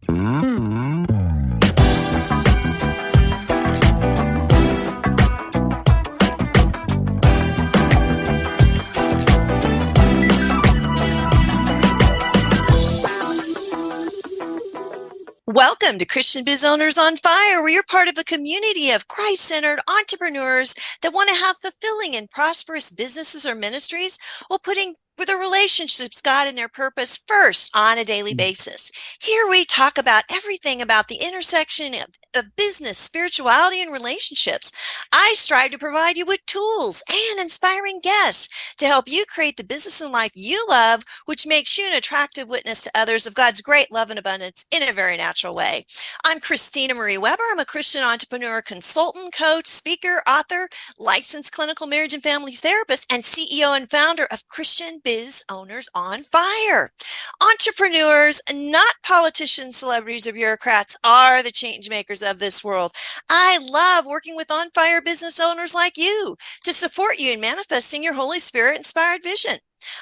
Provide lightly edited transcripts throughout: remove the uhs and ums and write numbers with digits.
Welcome to Christian Biz Owners on Fire, where you're part of a community of Christ-centered entrepreneurs that want to have fulfilling and prosperous businesses or ministries while putting their relationships, God, and their purpose first on a daily basis. Here we talk about everything about the intersection of business, spirituality, and relationships. I strive to provide you with tools and inspiring guests to help you create the business and life you love, which makes you an attractive witness to others of God's great love and abundance in a very natural way. I'm Christina Marie Weber. I'm a Christian entrepreneur, consultant, coach, speaker, author, licensed clinical marriage and family therapist, and CEO and founder of Christian Biz Owners on Fire. Entrepreneurs, not politicians, celebrities, or bureaucrats, are the change makers of this world. I love working with on fire business owners like you to support you in manifesting your Holy Spirit inspired vision.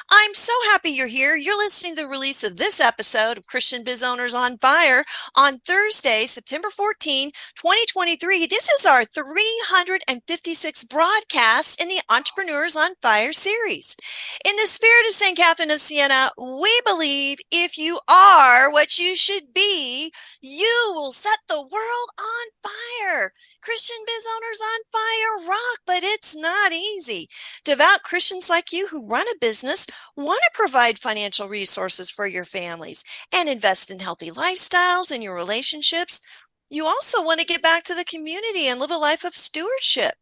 I'm so happy you're here. You're listening to the release of this episode of Christian Biz Owners on Fire on Thursday, September 14, 2023. This is our 356th broadcast in the Entrepreneurs on Fire series. In the spirit of St. Catherine of Siena, we believe if you are what you should be, you will set the world on fire. Christian Biz Owners on Fire rock, but it's not easy. Devout Christians like you who run a business want to provide financial resources for your families and invest in healthy lifestyles and your relationships. You also want to get back to the community and live a life of stewardship.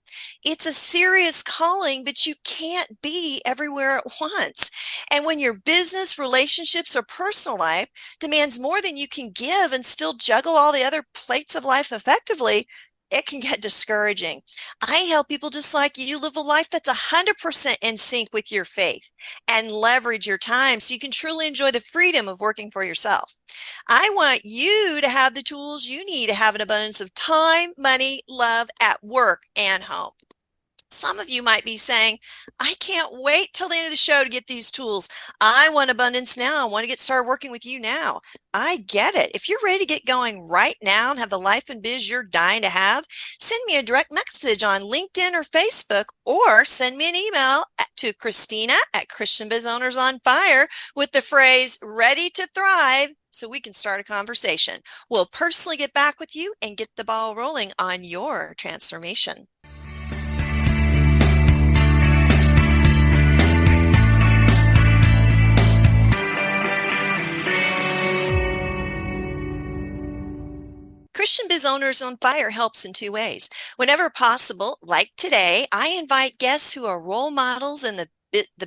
It's a serious calling, but you can't be everywhere at once. And when your business, relationships, or personal life demands more than you can give and still juggle all the other plates of life effectively, it can get discouraging. I help people just like you live a life that's 100% in sync with your faith and leverage your time so you can truly enjoy the freedom of working for yourself. I want you to have the tools you need to have an abundance of time, money, love at work and home. Some of you might be saying, I can't wait till the end of the show to get these tools. I want abundance now. I want to get started working with you now. I get it. If you're ready to get going right now and have the life and biz you're dying to have, send me a direct message on LinkedIn or Facebook, or send me an email to Christina at Christian Biz Owners on Fire with the phrase ready to thrive, so we can start a conversation. We'll personally get back with you and get the ball rolling on your transformation. Christian Biz Owners on Fire helps in two ways. Whenever possible, like today, I invite guests who are role models in the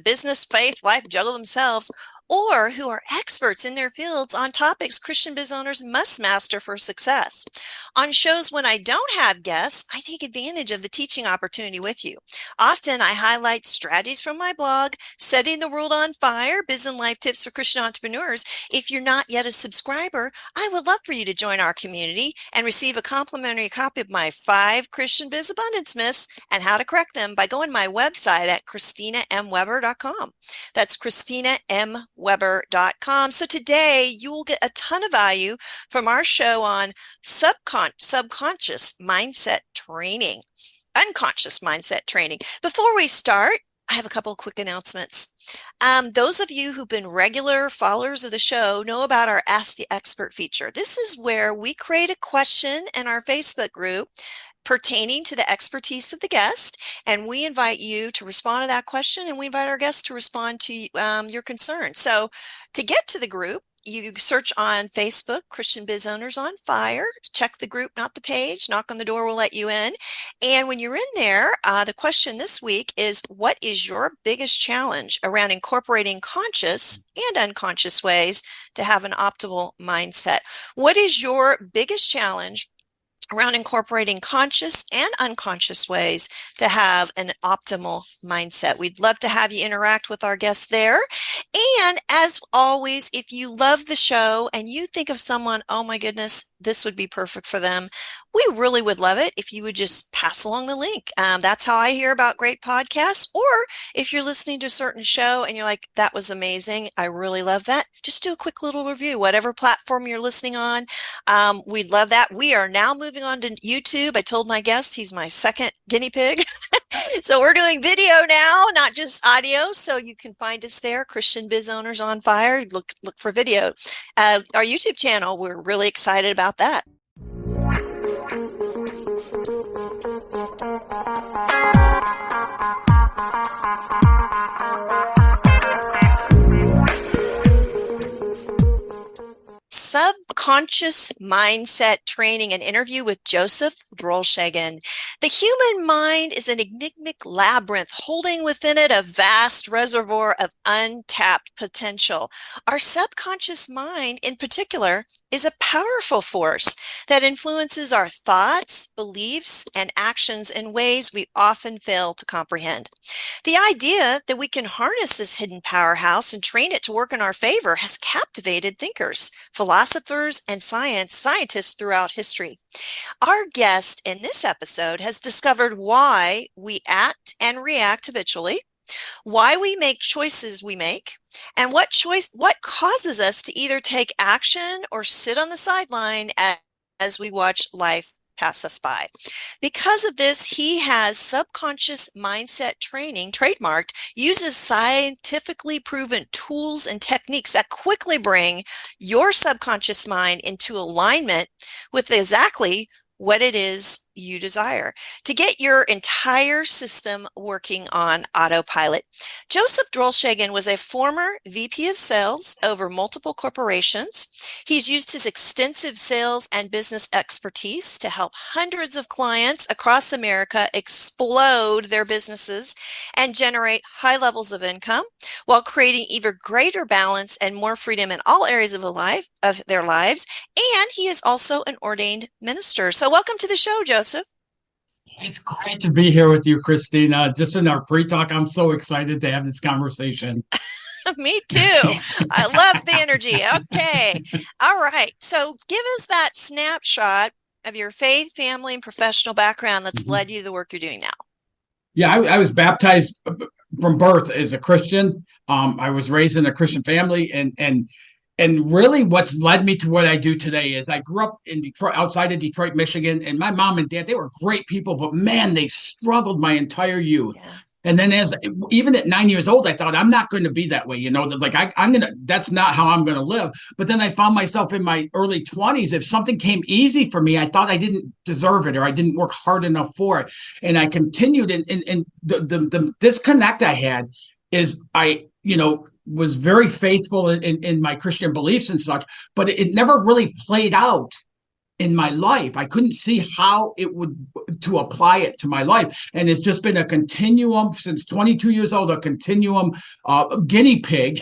business, faith, life juggle themselves, or who are experts in their fields on topics Christian biz owners must master for success. On shows when I don't have guests, I take advantage of the teaching opportunity with you. Often I highlight strategies from my blog, Setting the World on Fire, Biz and Life Tips for Christian Entrepreneurs. If you're not yet a subscriber, I would love for you to join our community and receive a complimentary copy of my 5 Christian Biz Abundance Myths and how to correct them by going to my website at ChristinaMWeber.com. That's ChristinaMWeber.com. So today you will get a ton of value from our show on subconscious mindset training, unconscious mindset training. Before we start, I have a couple of quick announcements. Those of you who've been regular followers of the show know about our Ask the Expert feature. This is where we create a question in our Facebook group pertaining to the expertise of the guest, and we invite you to respond to that question, and we invite our guests to respond to your concerns. So to get to the group, you search on Facebook, Christian Biz Owners on Fire, check the group, not the page, knock on the door, we'll let you in. And when you're in there, the question this week is, what is your biggest challenge around incorporating conscious and unconscious ways to have an optimal mindset? What is your biggest challenge around incorporating conscious and unconscious ways to have an optimal mindset? We'd love to have you interact with our guests there. And as always, if you love the show and you think of someone, oh my goodness, this would be perfect for them, we really would love it if you would just pass along the link. That's how I hear about great podcasts. Or if you're listening to a certain show and you're like, that was amazing, I really love that, just do a quick little review, whatever platform you're listening on. We'd love that. We are now moving on to YouTube. I told my guest he's my second guinea pig. So we're doing video now, not just audio. So you can find us there, Christian Biz Owners on Fire. Look for video. Our YouTube channel, we're really excited about that. Subconscious mindset training, an interview with Joseph Drolshagen. The human mind is an enigmatic labyrinth holding within it a vast reservoir of untapped potential. Our subconscious mind, in particular, is a powerful force that influences our thoughts, beliefs, and actions in ways we often fail to comprehend. The idea that we can harness this hidden powerhouse and train it to work in our favor has captivated thinkers, philosophers, and scientists throughout history. Our guest in this episode has discovered why we act and react habitually, why we make choices we make, and what causes us to either take action or sit on the sideline as we watch life pass us by. Because of this, he has subconscious mindset training trademarked, uses scientifically proven tools and techniques that quickly bring your subconscious mind into alignment with exactly what it is you desire to get your entire system working on autopilot. Joseph Drolshagen was a former VP of sales over multiple corporations. He's used his extensive sales and business expertise to help hundreds of clients across America explode their businesses and generate high levels of income while creating even greater balance and more freedom in all areas of their lives. And he is also an ordained minister. So welcome to the show, Joseph. It's great to be here with you, Christina. Just in our pre-talk, I'm so excited to have this conversation. Me too. I love the energy. Okay. All right. So give us that snapshot of your faith, family, and professional background that's led you to the work you're doing now. Yeah, I was baptized from birth as a Christian. I was raised in a Christian family, and really what's led me to what I do today is I grew up in Detroit, outside of Detroit, Michigan, and my mom and dad, they were great people, but man, they struggled my entire youth. Yeah. And then even at 9 years old, I thought, I'm not going to be that way. That's not how I'm going to live. But then I found myself in my early 20s. If something came easy for me, I thought I didn't deserve it or I didn't work hard enough for it. And I continued. And the disconnect I had is was very faithful in my Christian beliefs and such, but it never really played out in my life. I couldn't see how it would to apply it to my life. And it's just been a continuum since 22 years old, a continuum guinea pig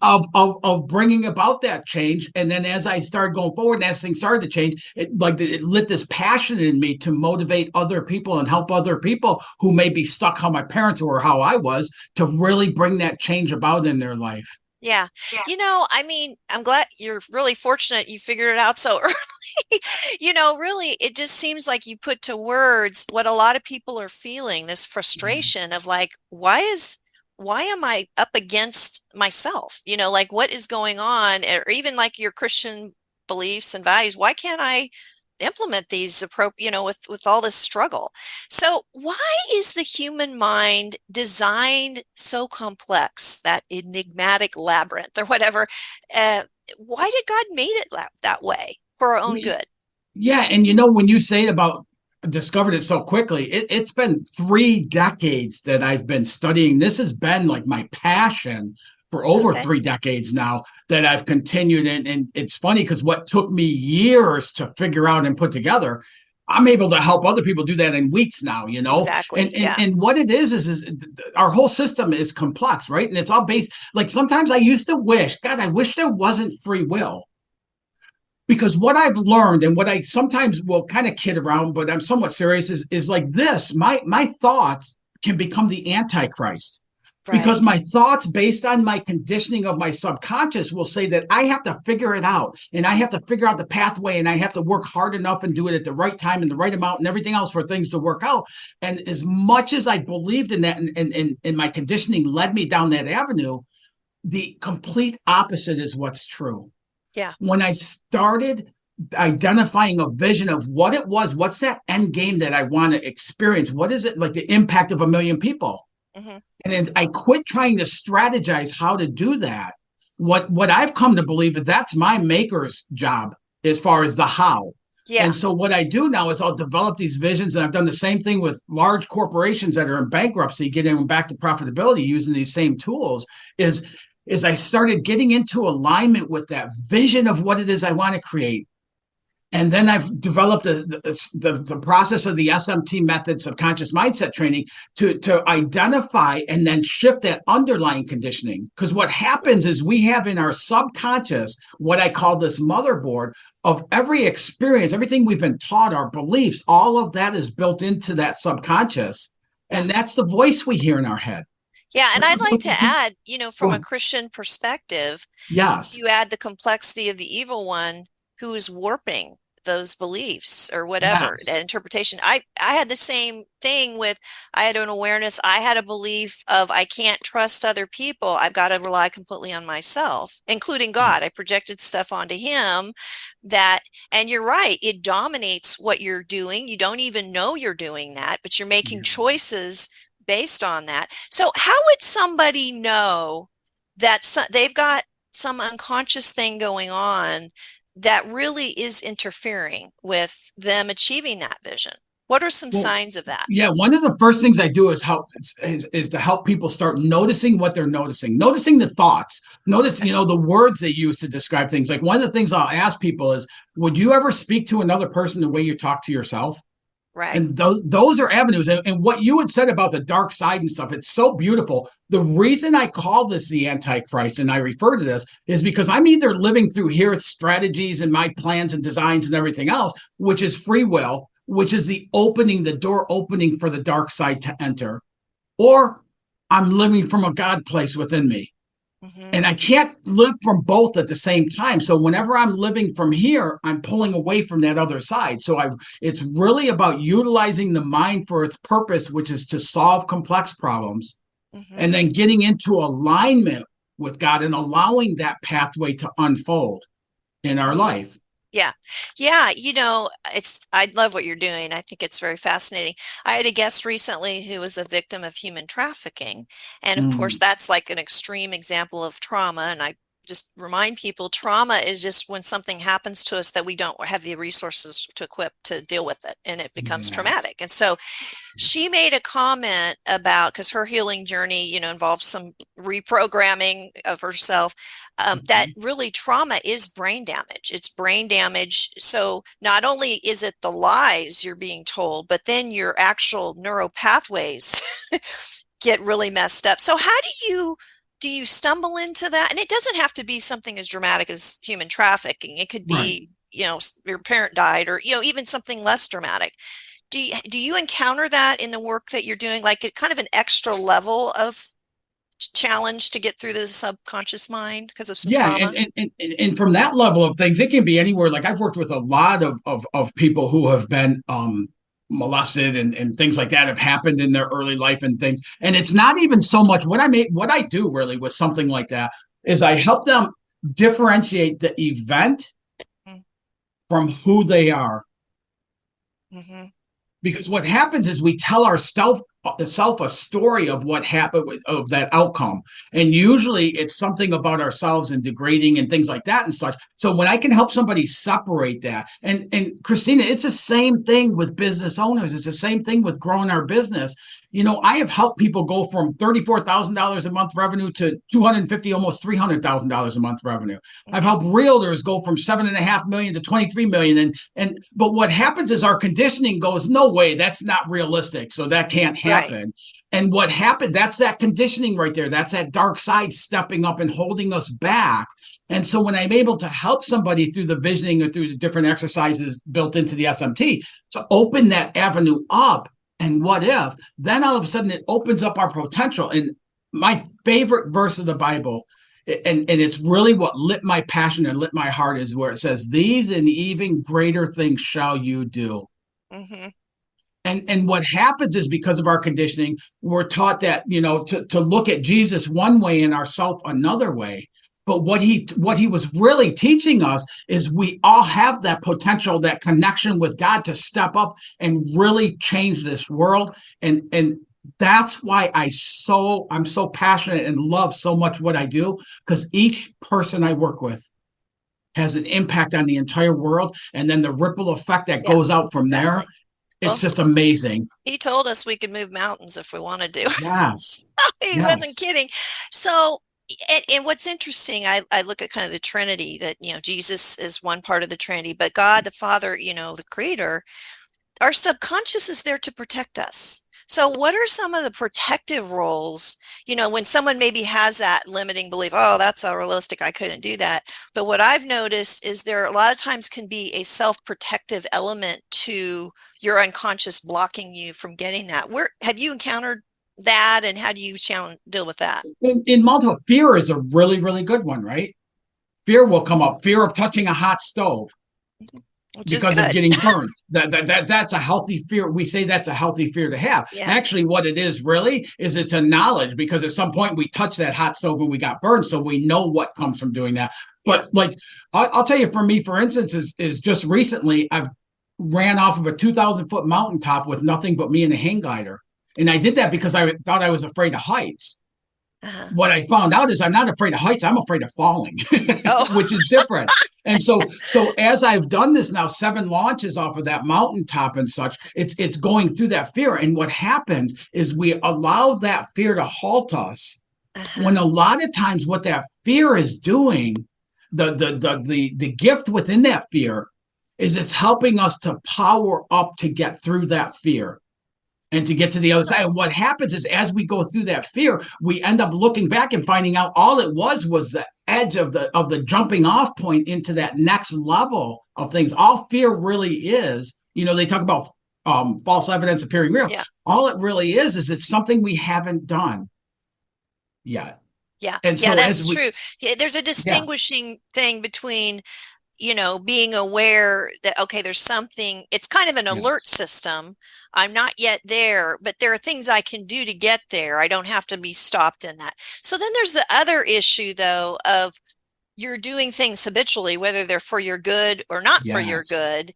of bringing about that change. And then as I started going forward and as things started to change, it lit this passion in me to motivate other people and help other people who may be stuck how my parents were or how I was, to really bring that change about in their life. Yeah. I'm glad you're really fortunate you figured it out so early. Really, it just seems like you put to words what a lot of people are feeling, this frustration of like, why am I up against myself? What is going on? Or even like your Christian beliefs and values. Why can't I implement these with all this struggle? So why is the human mind designed so complex, that enigmatic labyrinth or whatever? Why did God made it that way for our own good? Yeah. And when you say about discovered it so quickly, it's been 3 decades that I've been studying. This has been like my passion for over 3 decades now that I've continued. And it's funny because what took me years to figure out and put together, I'm able to help other people do that in weeks now, Exactly. And what it is our whole system is complex, right? And it's all based, like sometimes I used to wish, God, I wish there wasn't free will. Because what I've learned and what I sometimes will kind of kid around, but I'm somewhat serious, is like this, my thoughts can become the Antichrist. because Right. my thoughts based on my conditioning of my subconscious will say that I have to figure it out and I have to figure out the pathway and I have to work hard enough and do it at the right time and the right amount and everything else for things to work out. And as much as I believed in that and my conditioning led me down that avenue, the complete opposite is what's true. Yeah. When I started identifying a vision of what it was, what's that end game that I want to experience? What is it like the impact of 1 million people? Mm-hmm. And then I quit trying to strategize how to do that. What I've come to believe is that's my maker's job as far as the how. Yeah. And so what I do now is I'll develop these visions, and I've done the same thing with large corporations that are in bankruptcy, getting them back to profitability using these same tools. Is I started getting into alignment with that vision of what it is I want to create. And then I've developed the process of the SMT method, subconscious mindset training, to identify and then shift that underlying conditioning. Because what happens is we have in our subconscious what I call this motherboard of every experience, everything we've been taught, our beliefs, all of that is built into that subconscious. And that's the voice we hear in our head. Yeah. And I'd like to add, from a Well, Christian perspective, yes. you add the complexity of the evil one who is warping those beliefs or whatever, Yes. that interpretation. I had the same thing with, I had an awareness, I had a belief of I can't trust other people. I've got to rely completely on myself, including God. I projected stuff onto him and you're right, it dominates what you're doing. You don't even know you're doing that, but you're making choices based on that. So how would somebody know that they've got some unconscious thing going on that really is interfering with them achieving that vision? What are some signs of that? Yeah, one of the first things I do is to help people start noticing what they're noticing the thoughts, notice the words they use to describe things. Like one of the things I'll ask people is, would you ever speak to another person the way you talk to yourself? Right. And those are avenues. And what you had said about the dark side and stuff, it's so beautiful. The reason I call this the Antichrist and I refer to this is because I'm either living through here strategies and my plans and designs and everything else, which is free will, which is the door opening for the dark side to enter, or I'm living from a God place within me. Mm-hmm. And I can't live from both at the same time. So whenever I'm living from here, I'm pulling away from that other side. So it's really about utilizing the mind for its purpose, which is to solve complex problems, and then getting into alignment with God and allowing that pathway to unfold in our life. Yeah. Yeah. I love what you're doing. I think it's very fascinating. I had a guest recently who was a victim of human trafficking. And of course, that's like an extreme example of trauma. And I just remind people, trauma is just when something happens to us that we don't have the resources to equip to deal with it, and it becomes traumatic. And so she made a comment about, because her healing journey, involves some reprogramming of herself, that really trauma is brain damage. It's brain damage. So not only is it the lies you're being told, but then your actual neural pathways get really messed up. So how do you stumble into that? And it doesn't have to be something as dramatic as human trafficking. It could be, your parent died, or, even something less dramatic. Do you encounter that in the work that you're doing, like kind of an extra level of challenge to get through the subconscious mind because of some trauma? And from that level of things, it can be anywhere. Like I've worked with a lot of people who have been molested and things like that have happened in their early life and things. And it's not even so much what I do really with something like that is I help them differentiate the event from who they are. Mm-hmm. Because what happens is we tell ourselves a story of what happened, of that outcome. And usually it's something about ourselves and degrading and things like that and such. So when I can help somebody separate that, and Christina, it's the same thing with business owners. It's the same thing with growing our business. I have helped people go from $34,000 a month revenue to $250,000, almost $300,000 a month revenue. I've helped realtors go from $7.5 million to $23 million. But what happens is our conditioning goes, no way, that's not realistic. So that can't happen. Right. And what happened, that's that conditioning right there. That's that dark side stepping up and holding us back. And so when I'm able to help somebody through the visioning or through the different exercises built into the SMT to open that avenue up, and what if, then all of a sudden it opens up our potential. And my favorite verse of the Bible, and it's really what lit my passion and lit my heart, is where it says, "These and even greater things shall you do." Hmm. And what happens is, because of our conditioning, we're taught that, to look at Jesus one way and ourself another way. But what he was really teaching us is we all have that potential, that connection with God, to step up and really change this world. And that's why I'm so passionate and love so much what I do, because each person I work with has an impact on the entire world, and then the ripple effect that Yeah, goes out from there, exactly. it's Well, just amazing. he told us we could move mountains if we wanted to. Yes. He wasn't Yes. kidding. So, and what's interesting, I look at kind of the Trinity, that, Jesus is one part of the Trinity, but God, the Father, the Creator, our subconscious is there to protect us. So, what are some of the protective roles, when someone maybe has that limiting belief, oh, that's unrealistic, I couldn't do that. But what I've noticed is there a lot of times can be a self-protective element to your unconscious blocking you from getting that. Where have you encountered that, and how do you deal with that? In multiple, fear is a really, really good one, right? Fear will come up. Fear of touching a hot stove Which is because of good. getting burned. That's a healthy fear. We say that's a healthy fear to have. Yeah. Actually, what it is really is, it's a knowledge, because at some point we touched that hot stove and we got burned, so we know what comes from doing that. Yeah. But like, I'll tell you, for me, for instance, is just recently I've ran off of a 2,000-foot mountaintop with nothing but me and a hang glider, and I did that because I thought I was afraid of heights. Uh-huh. What I found out is I'm not afraid of heights. I'm afraid of falling, Oh. which is different. And so as I've done this now, 7 launches off of that mountaintop and such, it's going through that fear. And what happens is we allow that fear to halt us, Uh-huh. when a lot of times what that fear is doing, the gift within that fear, is it's helping us to power up to get through that fear and to get to the other side. And what happens is, as we go through that fear, we end up looking back and finding out all it was the edge of the jumping off point into that next level of things. All fear really is, they talk about false evidence appearing real. Yeah. All it really is it's something we haven't done yet. Yeah. And Yeah, so that's as we, true. Yeah, there's a yeah, distinguishing thing between, being aware that, okay, there's something, it's kind of an alert yes, system. I'm not yet there, but there are things I can do to get there. I don't have to be stopped in that. So then there's the other issue, though, of you're doing things habitually, whether they're for your good or not for your yes. good.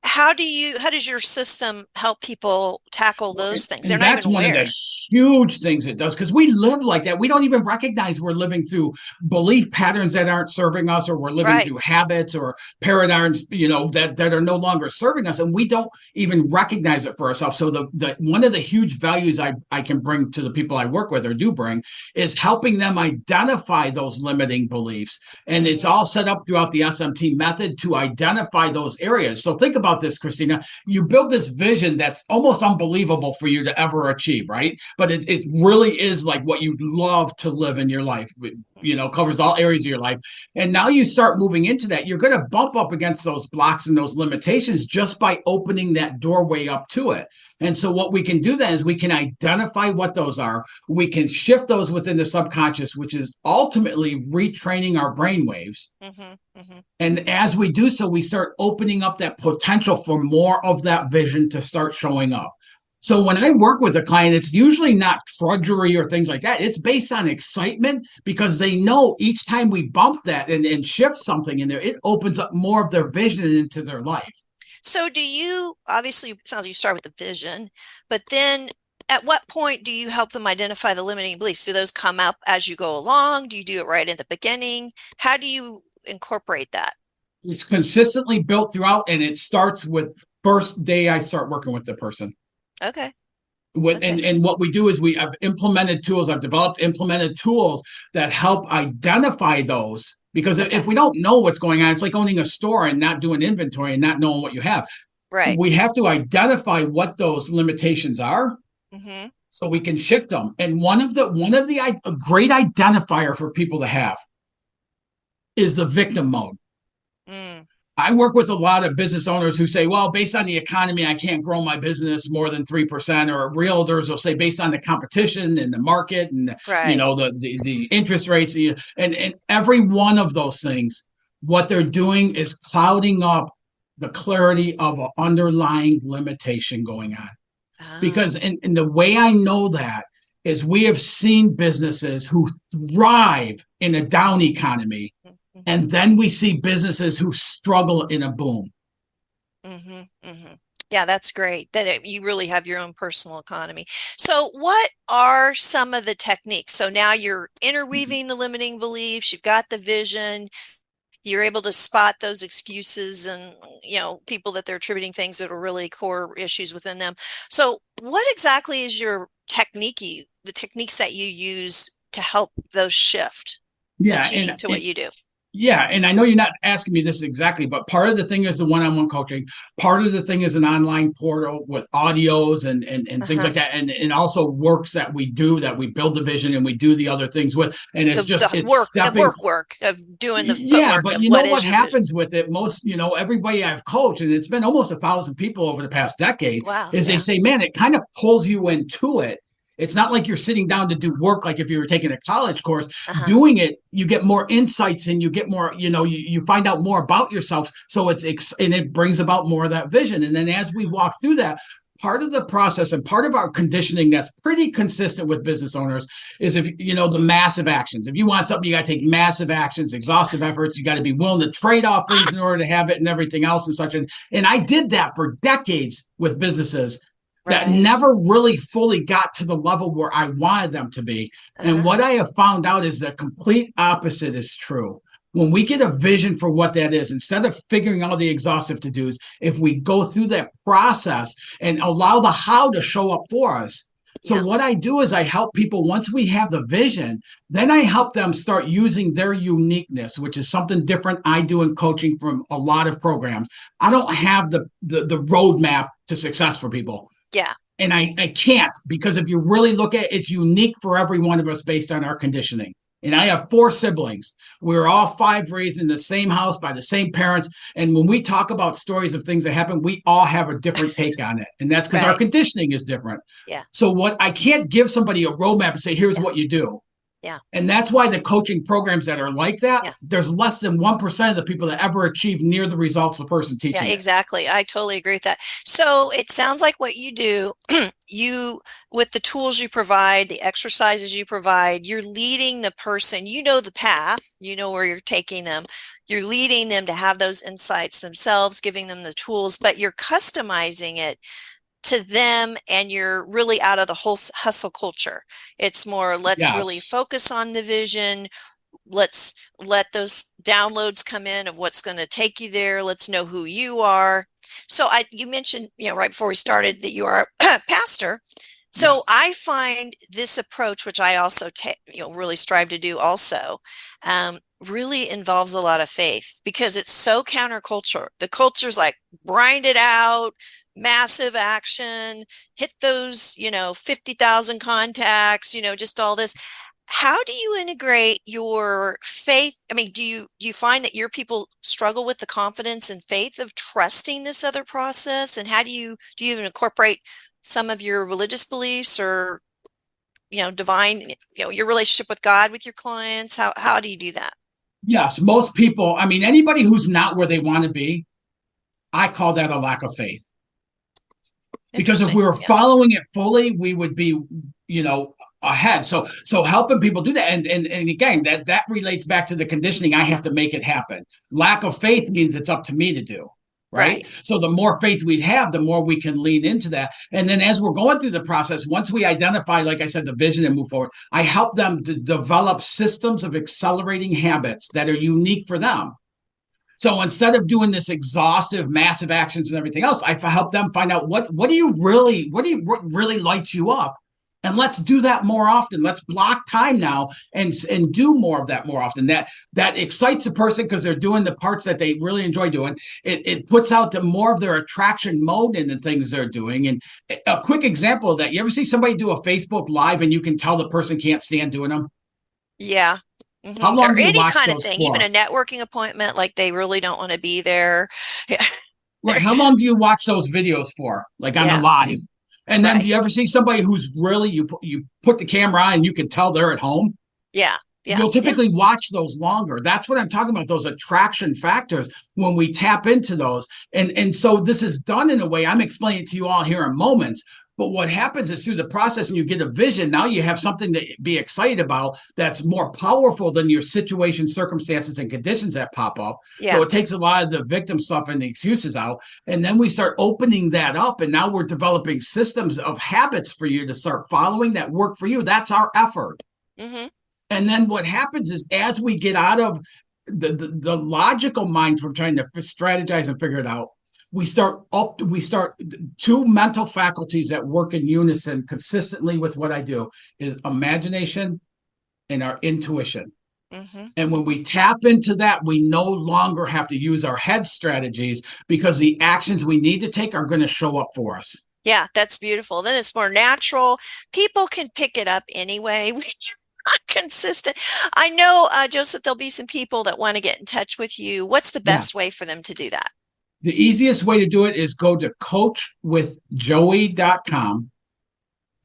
How does your system help people tackle those things? They're And not that's even one of the aware. huge things it does, because we live like that. We don't even recognize we're living through belief patterns that aren't serving us, or we're living Right. through habits or paradigms, that are no longer serving us, and we don't even recognize it for ourselves. So the one of the huge values I can bring to the people I work with, or do bring, is helping them identify those limiting beliefs. And it's all set up throughout the SMT method to identify those areas. So think about this, Christina. You build this vision that's almost unbelievable for you to ever achieve, right? But it really is like what you'd love to live in your life. Covers all areas of your life. And now you start moving into that, you're going to bump up against those blocks and those limitations just by opening that doorway up to it. And so what we can do then is we can identify what those are. We can shift those within the subconscious, which is ultimately retraining our brain waves. Hmm. Hmm. And as we do so, we start opening up that potential for more of that vision to start showing up. So when I work with a client, it's usually not drudgery or things like that. It's based on excitement, because they know each time we bump that and shift something in there, it opens up more of their vision into their life. So do you, obviously, it sounds like you start with the vision, but then at what point do you help them identify the limiting beliefs? Do those come up as you go along? Do you do it right in the beginning? How do you incorporate that? It's consistently built throughout, and it starts with first day I start working with the person. Okay. With Okay. and what we do is I've developed implemented tools that help identify those, because Okay. if we don't know what's going on, it's like owning a store and not doing inventory and not knowing what you have. Right. We have to identify what those limitations are, Mm-hmm. so we can shift them. And one of the a great identifier for people to have is the victim mode. Mm. I work with a lot of business owners who say, well, based on the economy, I can't grow my business more than 3%. Or realtors will say, based on the competition and the market and, Right. the interest rates. And every one of those things, what they're doing is clouding up the clarity of an underlying limitation going on. Ah. Because and the way I know that is we have seen businesses who thrive in a down economy, and then we see businesses who struggle in a boom. Mm-hmm, mm-hmm. Yeah, that's great that you really have your own personal economy. So, what are some of the techniques? So now you're interweaving the limiting beliefs, you've got the vision, you're able to spot those excuses and, people that they're attributing things that are really core issues within them. So, what exactly is your the techniques that you use to help those shift Yeah, that's unique to what you do? yeah, and I know you're not asking me this exactly, but part of the thing is the one-on-one coaching. Part of the thing is an online portal with audios and things Uh-huh. like that, and also works that we do, that we build the vision and we do the other things with. And The the it's work, the stepping. work of doing the Yeah, footwork but of you what know what is your vision. happens with it? Most, everybody I've coached, and it's been almost 1,000 people over the past decade, Wow, is they yeah. say, man, it kind of pulls you into it. It's not like you're sitting down to do work like if you were taking a college course. Uh-huh. Doing it, you get more insights and you get more, you find out more about yourself. So and it brings about more of that vision. And then as we walk through that, part of the process and part of our conditioning that's pretty consistent with business owners is, if the massive actions. If you want something, you got to take massive actions, exhaustive efforts. You got to be willing to trade off things in order to have it and everything else and such. And I did that for decades with businesses that Right. never really fully got to the level where I wanted them to be. And Uh-huh. what I have found out is the complete opposite is true. When we get a vision for what that is, instead of figuring out the exhaustive to dos, if we go through that process and allow the how to show up for us. So, Yeah. what I do is I help people once we have the vision, then I help them start using their uniqueness, which is something different I do in coaching from a lot of programs. I don't have the roadmap to success for people. Yeah. And I can't, because if you really look at it, it's unique for every one of us based on our conditioning. And I have 4 siblings. We were all 5 raised in the same house by the same parents. And when we talk about stories of things that happen, we all have a different take on it. And that's because our Right. conditioning is different. Yeah. So what I can't give somebody a roadmap and say, here's Yeah. what you do. Yeah. And that's why the coaching programs that are like that, Yeah. there's less than 1% of the people that ever achieve near the results of the person Yeah, teaching it. exactly. I totally agree with that. So it sounds like what you do, with the tools you provide, the exercises you provide, you're leading the person, the path, where you're taking them. You're leading them to have those insights themselves, giving them the tools, but you're customizing it to them, and you're really out of the whole hustle culture. It's more, let's really Yes. focus on the vision. Let's let those downloads come in of what's going to take you there. Let's know who you are. So you mentioned, right before we started, that you are a pastor. So Yes. I find this approach, which I also really strive to do also, really involves a lot of faith, because it's so counterculture. The culture's like, grind it out, massive action, hit those, 50,000 contacts, just all this. How do you integrate your faith? I mean, do you find that your people struggle with the confidence and faith of trusting this other process? And how do you even incorporate some of your religious beliefs, or divine, your relationship with God with your clients? How do you do that? Yes, most people, I mean, anybody who's not where they want to be, I call that a lack of faith. Because if Interesting. we were Yeah. following it fully, we would be, ahead. So helping people do that. And again, that relates back to the conditioning. I have to make it happen. Lack of faith means it's up to me to do. Right. Right. So the more faith we have, the more we can lean into that. And then as we're going through the process, once we identify, like I said, the vision and move forward, I help them to develop systems of accelerating habits that are unique for them. So instead of doing this exhaustive, massive actions and everything else, I help them find out what really lights you up, and let's do that more often. Let's block time now and do more of that more often. That excites the person because they're doing the parts that they really enjoy doing. It puts out the more of their attraction mode in the things they're doing. And a quick example of that: you ever see somebody do a Facebook Live and you can tell the person can't stand doing them? Yeah. How Or long do you any watch kind of those thing, even for? a networking appointment, like they really don't want to be there. Yeah. Right. How long do you watch those videos for? Like on a Yeah. live? And then do Right. you ever see somebody who's really you put the camera on and you can tell they're at home? Yeah. Yeah. You'll Yeah. typically watch those longer. That's what I'm talking about, those attraction factors when we tap into those. And so this is done in a way, I'm explaining it to you all here in moments. But what happens is through the process and you get a vision, now you have something to be excited about that's more powerful than your situation, circumstances, and conditions that pop up. So Yeah. it takes a lot of the victim stuff and the excuses out. And then we start opening that up. And now we're developing systems of habits for you to start following that work for you. That's our effort. Hmm. And then what happens is as we get out of the logical mind from trying to strategize and figure it out, we start two mental faculties that work in unison consistently with what I do is imagination and our intuition. Hmm. And when we tap into that, we no longer have to use our head strategies because the actions we need to take are going to show up for us. Yeah, that's beautiful. Then it's more natural. People can pick it up anyway. When you're not consistent. I know, Joseph, there'll be some people that want to get in touch with you. What's the Yeah. best way for them to do that? The easiest way to do it is go to coachwithjoey.com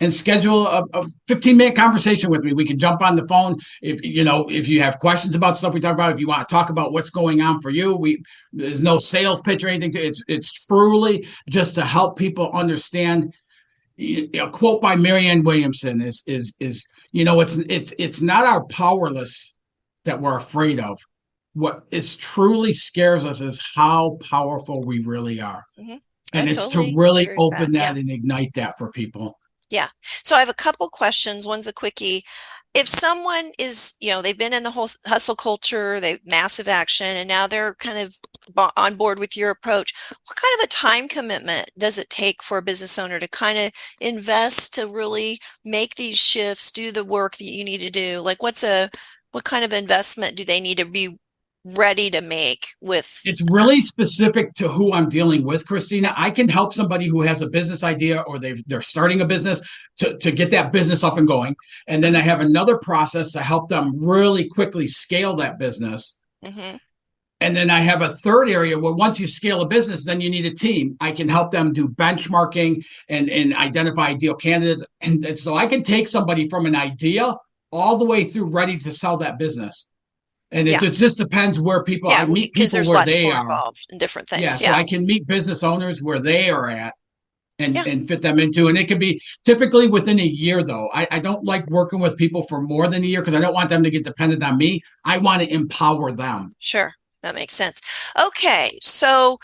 and schedule a 15-minute conversation with me. We can jump on the phone if you have questions about stuff we talk about, if you want to talk about what's going on for you. There's no sales pitch or anything. It's truly just to help people understand. A quote by Marianne Williamson is it's not our powerless that we're afraid of. What is truly scares us is how powerful we really are. Hmm. I And it's to totally really agree with open that. Yeah. that and ignite that for people. Yeah. So I have a couple questions. One's a quickie. If someone is, they've been in the whole hustle culture, they've massive action, and now they're kind of on board with your approach, what kind of a time commitment does it take for a business owner to kind of invest to really make these shifts, do the work that you need to do? Like what kind of investment do they need to be ready to make with? It's really specific to who I'm dealing with, Christina. I can help somebody who has a business idea or they're starting a business to get that business up and going. And then I have another process to help them really quickly scale that business. Mm-hmm. And then I have a third area where once you scale a business, then you need a team. I can help them do benchmarking and identify ideal candidates. And so I can take somebody from an idea all the way through ready to sell that business. And it just depends where people, I meet because people there's where lots they more are. involved in different things. Yeah, so I can meet business owners where they are at Yeah. and fit them into. And it could be typically within a year, though. I don't like working with people for more than a year because I don't want them to get dependent on me. I want to empower them. Sure. That makes sense. Okay. So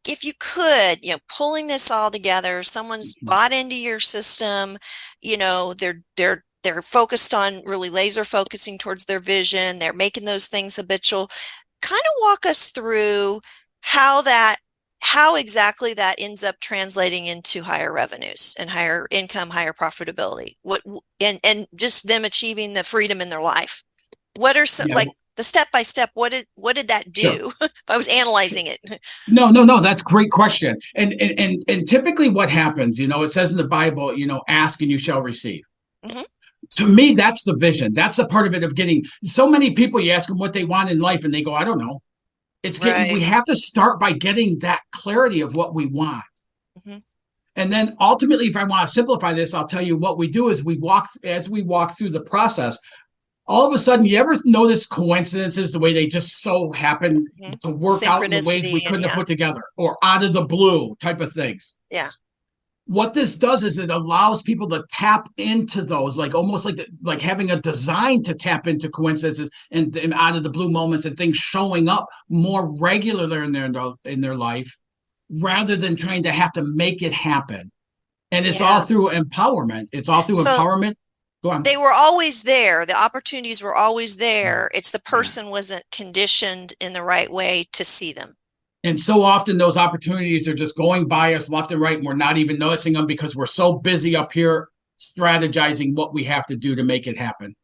if you could, pulling this all together, someone's bought into your system, they're focused on really laser focusing towards their vision. They're making those things habitual. Kind of walk us through how exactly that ends up translating into higher revenues and higher income, higher profitability. And just them achieving the freedom in their life. What are some like the step by step? What did that do? Sure. If I was analyzing it. No. That's a great question. And typically what happens, it says in the Bible, ask and you shall receive. Mm-hmm. To me, that's the vision. That's the part of it of getting so many people. You ask them what they want in life and they go, I don't know. We have to start by getting that clarity of what we want. Mm-hmm. And then ultimately, if I want to simplify this, I'll tell you what we do is as we walk through the process, all of a sudden, you ever notice coincidences, the way they just so happen to work out in the ways we couldn't have put together or out of the blue type of things? Yeah. What this does is it allows people to tap into those, like almost like having a design to tap into coincidences and out of the blue moments and things showing up more regularly in their life, rather than trying to have to make it happen. And it's all through empowerment. It's all through empowerment. Go on. They were always there. The opportunities were always there. It's the person wasn't conditioned in the right way to see them. And so often those opportunities are just going by us left and right, and we're not even noticing them because we're so busy up here strategizing what we have to do to make it happen.